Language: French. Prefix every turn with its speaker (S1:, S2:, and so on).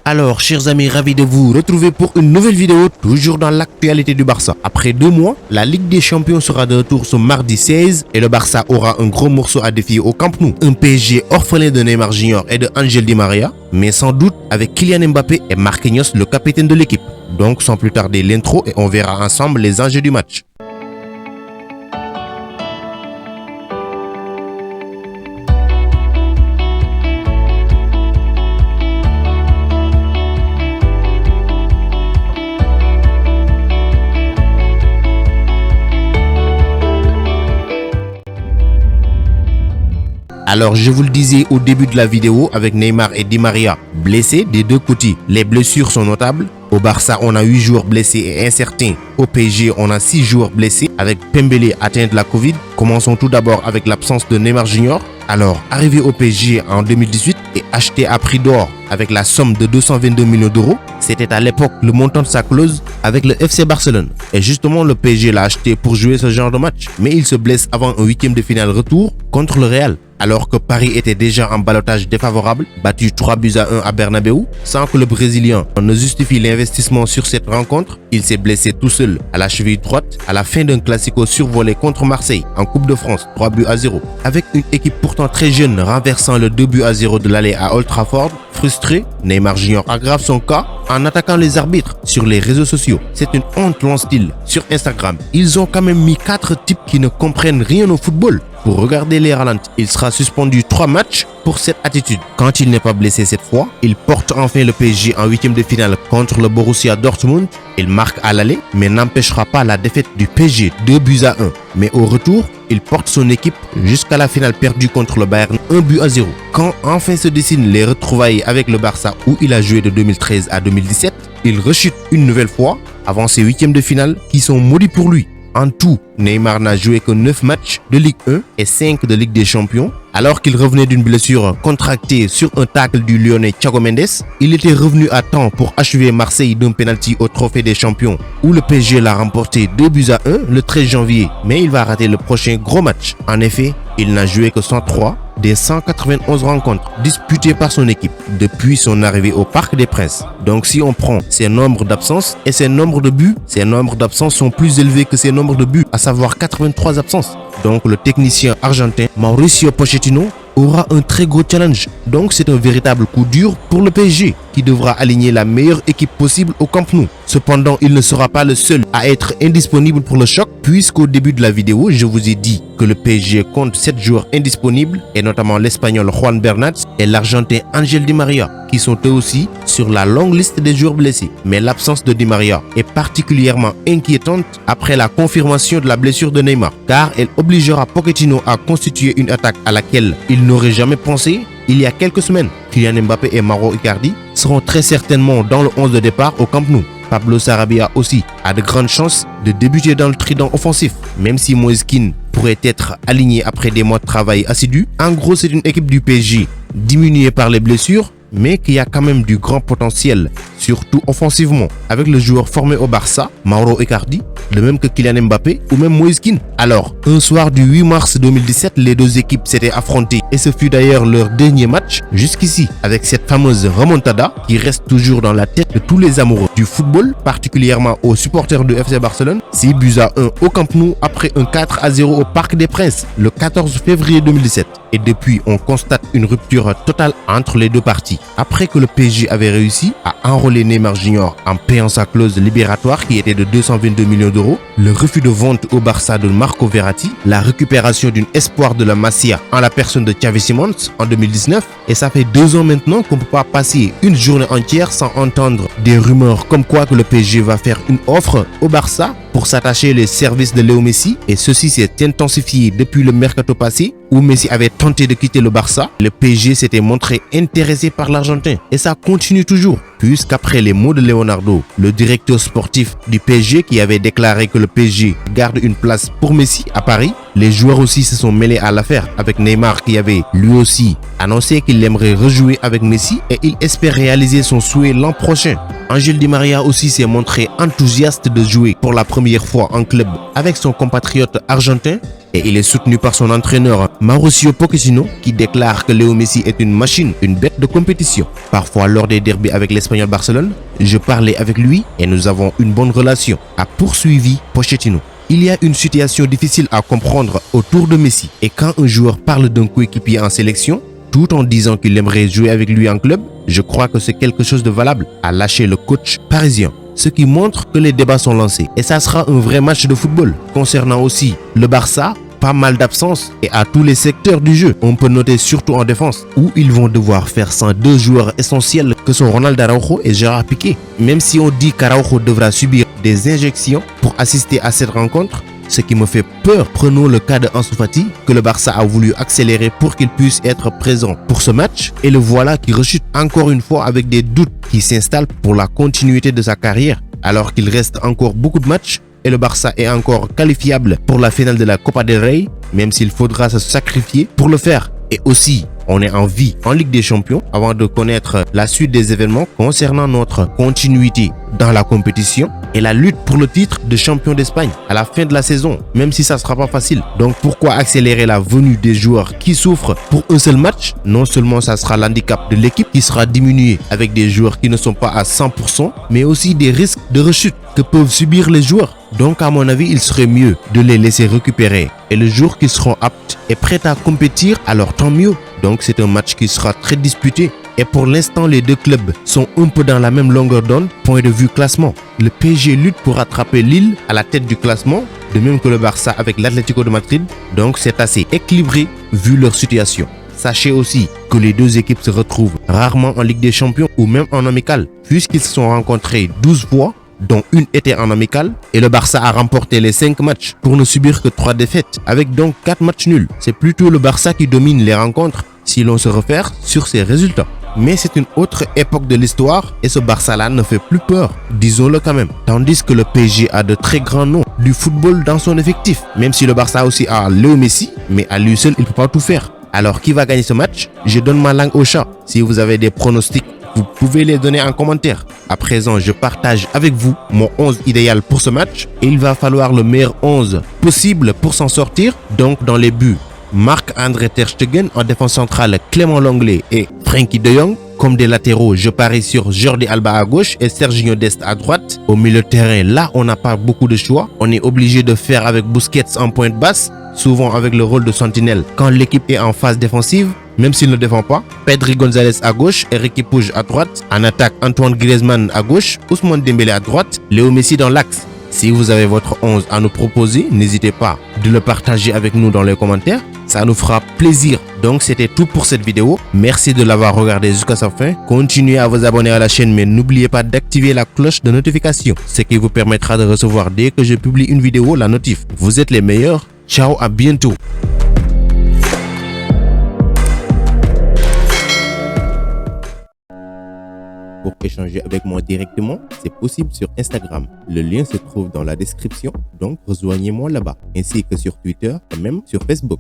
S1: Alors, chers amis, ravi de vous retrouver pour une nouvelle vidéo, toujours dans l'actualité du Barça. Après 2 mois, la Ligue des Champions sera de retour ce mardi 16 et le Barça aura un gros morceau à défier au Camp Nou. Un PSG orphelin de Neymar Jr. et de Ángel Di María, mais sans doute avec Kylian Mbappé et Marquinhos, le capitaine de l'équipe. Donc, sans plus tarder, l'intro et on verra ensemble les enjeux du match. Alors je vous le disais au début de la vidéo, avec Neymar et Di María blessés des deux côtés, les blessures sont notables. Au Barça, on a 8 joueurs blessés et incertains. Au PSG, on a 6 joueurs blessés avec Pembele atteint de la Covid. Commençons tout d'abord avec l'absence de Neymar Jr. Alors, arrivé au PSG en 2018 et acheté à prix d'or avec la somme de 222 millions d'euros, c'était à l'époque le montant de sa clause avec le FC Barcelone. Et justement, le PSG l'a acheté pour jouer ce genre de match. Mais il se blesse avant un 8e de finale retour contre le Real. Alors que Paris était déjà en ballottage défavorable, battu 3-1 à Bernabeu, sans que le Brésilien ne justifie l'investissement sur cette rencontre, il s'est blessé tout seul à la cheville droite à la fin d'un classico survolé contre Marseille en Coupe de France 3-0. Avec une équipe pourtant très jeune renversant le 2-0 de l'aller à Old Trafford, frustré, Neymar Jr. aggrave son cas en attaquant les arbitres sur les réseaux sociaux. C'est une honte, lance-t-il sur Instagram. Ils ont quand même mis 4 types qui ne comprennent rien au football pour regarder les ralentis. Il sera suspendu 3 matchs pour cette attitude. Quand il n'est pas blessé cette fois, il porte enfin le PSG en 8e de finale contre le Borussia Dortmund. Il marque à l'aller, mais n'empêchera pas la défaite du PSG 2-1. Mais au retour, il porte son équipe jusqu'à la finale perdue contre le Bayern 1-0. Quand enfin se dessinent les retrouvailles avec le Barça où il a joué de 2013 à 2017, il rechute une nouvelle fois avant ses 8e de finale qui sont maudits pour lui. En tout, Neymar n'a joué que 9 matchs de Ligue 1 et 5 de Ligue des Champions. Alors qu'il revenait d'une blessure contractée sur un tacle du Lyonnais Thiago Mendes, il était revenu à temps pour achever Marseille d'un penalty au Trophée des Champions où le PSG l'a remporté 2-1 le 13 janvier. Mais il va rater le prochain gros match. En effet, il n'a joué que 103 des 191 rencontres disputées par son équipe depuis son arrivée au Parc des Princes. Donc si on prend ses nombres d'absences et ses nombres de buts, ses nombres d'absences sont plus élevés que ses nombres de buts, à savoir 83 absences. Donc le technicien argentin Mauricio Pochettino aura un très gros challenge. Donc c'est un véritable coup dur pour le PSG qui devra aligner la meilleure équipe possible au Camp Nou. Cependant, il ne sera pas le seul à être indisponible pour le choc puisqu'au début de la vidéo, je vous ai dit que le PSG compte 7 joueurs indisponibles et notamment l'Espagnol Juan Bernat et l'Argentin Ángel Di María qui sont eux aussi sur la longue liste des joueurs blessés. Mais l'absence de Di María est particulièrement inquiétante après la confirmation de la blessure de Neymar car elle obligera Pochettino à constituer une attaque à laquelle il n'aurait jamais pensé il y a quelques semaines. Kylian Mbappé et Mauro Icardi seront très certainement dans le 11 de départ au Camp Nou. Pablo Sarabia aussi a de grandes chances de débuter dans le trident offensif, même si Moise Kean pourrait être aligné après des mois de travail assidu. En gros, c'est une équipe du PSG diminuée par les blessures, mais qui a quand même du grand potentiel, surtout offensivement, avec le joueur formé au Barça, Mauro Icardi, le même que Kylian Mbappé ou même Moise Kean. Alors, un soir du 8 mars 2017, les deux équipes s'étaient affrontées et ce fut d'ailleurs leur dernier match jusqu'ici, avec cette fameuse remontada qui reste toujours dans la tête de tous les amoureux du football, particulièrement aux supporters du FC Barcelone. 6-1 au Camp Nou après un 4-0 au Parc des Princes le 14 février 2017. Et depuis, on constate une rupture totale entre les deux parties. Après que le PSG avait réussi à enrôler Neymar Jr. en payant sa clause libératoire qui était de 222 millions d'euros, le refus de vente au Barça de Marco Verratti, la récupération d'une espoir de la Masia en la personne de Xavi Simons en 2019, et ça fait 2 ans maintenant qu'on ne peut pas passer une journée entière sans entendre des rumeurs comme quoi que le PSG va faire une offre au Barça pour s'attacher les services de Léo Messi, et ceci s'est intensifié depuis le mercato passé où Messi avait tenté de quitter le Barça. Le PSG s'était montré intéressé par l'Argentin et ça continue toujours puisqu'après les mots de Leonardo, le directeur sportif du PSG qui avait déclaré que le PSG garde une place pour Messi à Paris, les joueurs aussi se sont mêlés à l'affaire avec Neymar qui avait lui aussi annoncé qu'il aimerait rejouer avec Messi et il espère réaliser son souhait l'an prochain. Ángel Di María aussi s'est montré enthousiaste de jouer pour la première fois en club avec son compatriote argentin Et il est soutenu par son entraîneur Mauricio Pochettino qui déclare que Léo Messi est une machine, une bête de compétition. Parfois lors des derbys avec l'Espagnol Barcelone, je parlais avec lui et nous avons une bonne relation, a poursuivi Pochettino. Il y a une situation difficile à comprendre autour de Messi et quand un joueur parle d'un coéquipier en sélection, tout en disant qu'il aimerait jouer avec lui en club, je crois que c'est quelque chose de valable, a lâché le coach parisien. Ce qui montre que les débats sont lancés et ça sera un vrai match de football. Concernant aussi le Barça, pas mal d'absences et à tous les secteurs du jeu. On peut noter surtout en défense où ils vont devoir faire sans deux joueurs essentiels que sont Ronald Araujo et Gérard Piqué. Même si on dit qu'Araujo devra subir des injections pour assister à cette rencontre, ce qui me fait peur, prenons le cas de Ansu Fati que le Barça a voulu accélérer pour qu'il puisse être présent pour ce match et le voilà qui rechute encore une fois avec des doutes qui s'installent pour la continuité de sa carrière alors qu'il reste encore beaucoup de matchs et le Barça est encore qualifiable pour la finale de la Copa del Rey même s'il faudra se sacrifier pour le faire. Et aussi, on est en vie en Ligue des Champions avant de connaître la suite des événements concernant notre continuité dans la compétition et la lutte pour le titre de champion d'Espagne à la fin de la saison, même si ça ne sera pas facile. Donc pourquoi accélérer la venue des joueurs qui souffrent pour un seul match? Non seulement ça sera l'handicap de l'équipe qui sera diminué avec des joueurs qui ne sont pas à 100%, mais aussi des risques de rechute que peuvent subir les joueurs. Donc à mon avis, il serait mieux de les laisser récupérer et le jour qu'ils seront aptes et prêts à compétir, alors tant mieux. Donc c'est un match qui sera très disputé. Et pour l'instant, les deux clubs sont un peu dans la même longueur d'onde, point de vue classement. Le PSG lutte pour rattraper Lille à la tête du classement, de même que le Barça avec l'Atlético de Madrid. Donc c'est assez équilibré vu leur situation. Sachez aussi que les deux équipes se retrouvent rarement en Ligue des Champions ou même en amical, puisqu'ils se sont rencontrés 12 fois, dont une était en amical, et le Barça a remporté les 5 matchs pour ne subir que 3 défaites, avec donc 4 matchs nuls. C'est plutôt le Barça qui domine les rencontres, si l'on se réfère sur ses résultats. Mais c'est une autre époque de l'histoire et ce Barça-là ne fait plus peur, disons-le quand même. Tandis que le PSG a de très grands noms du football dans son effectif. Même si le Barça aussi a Léo Messi, mais à lui seul, il ne peut pas tout faire. Alors qui va gagner ce match? Je donne ma langue au chat. Si vous avez des pronostics, vous pouvez les donner en commentaire. À présent, je partage avec vous mon 11 idéal pour ce match. Et il va falloir le meilleur 11 possible pour s'en sortir. Donc dans les buts, Marc-André Ter Stegen, en défense centrale Clément Lenglet et Frenkie de Jong. Comme des latéraux, je parie sur Jordi Alba à gauche et Serginho Dest à droite. Au milieu de terrain, là, on n'a pas beaucoup de choix. On est obligé de faire avec Busquets en pointe basse, souvent avec le rôle de sentinelle quand l'équipe est en phase défensive, même s'il ne défend pas. Pedri González à gauche, Eric Pouge à droite. En attaque, Antoine Griezmann à gauche, Ousmane Dembélé à droite, Léo Messi dans l'axe. Si vous avez votre 11 à nous proposer, n'hésitez pas de le partager avec nous dans les commentaires. Ça nous fera plaisir. Donc c'était tout pour cette vidéo. Merci de l'avoir regardé jusqu'à sa fin. Continuez à vous abonner à la chaîne mais n'oubliez pas d'activer la cloche de notification. Ce qui vous permettra de recevoir dès que je publie une vidéo la notif. Vous êtes les meilleurs. Ciao, à bientôt. Pour échanger avec moi directement, c'est possible sur Instagram. Le lien se trouve dans la description, donc rejoignez-moi là-bas, ainsi que sur Twitter et même sur Facebook.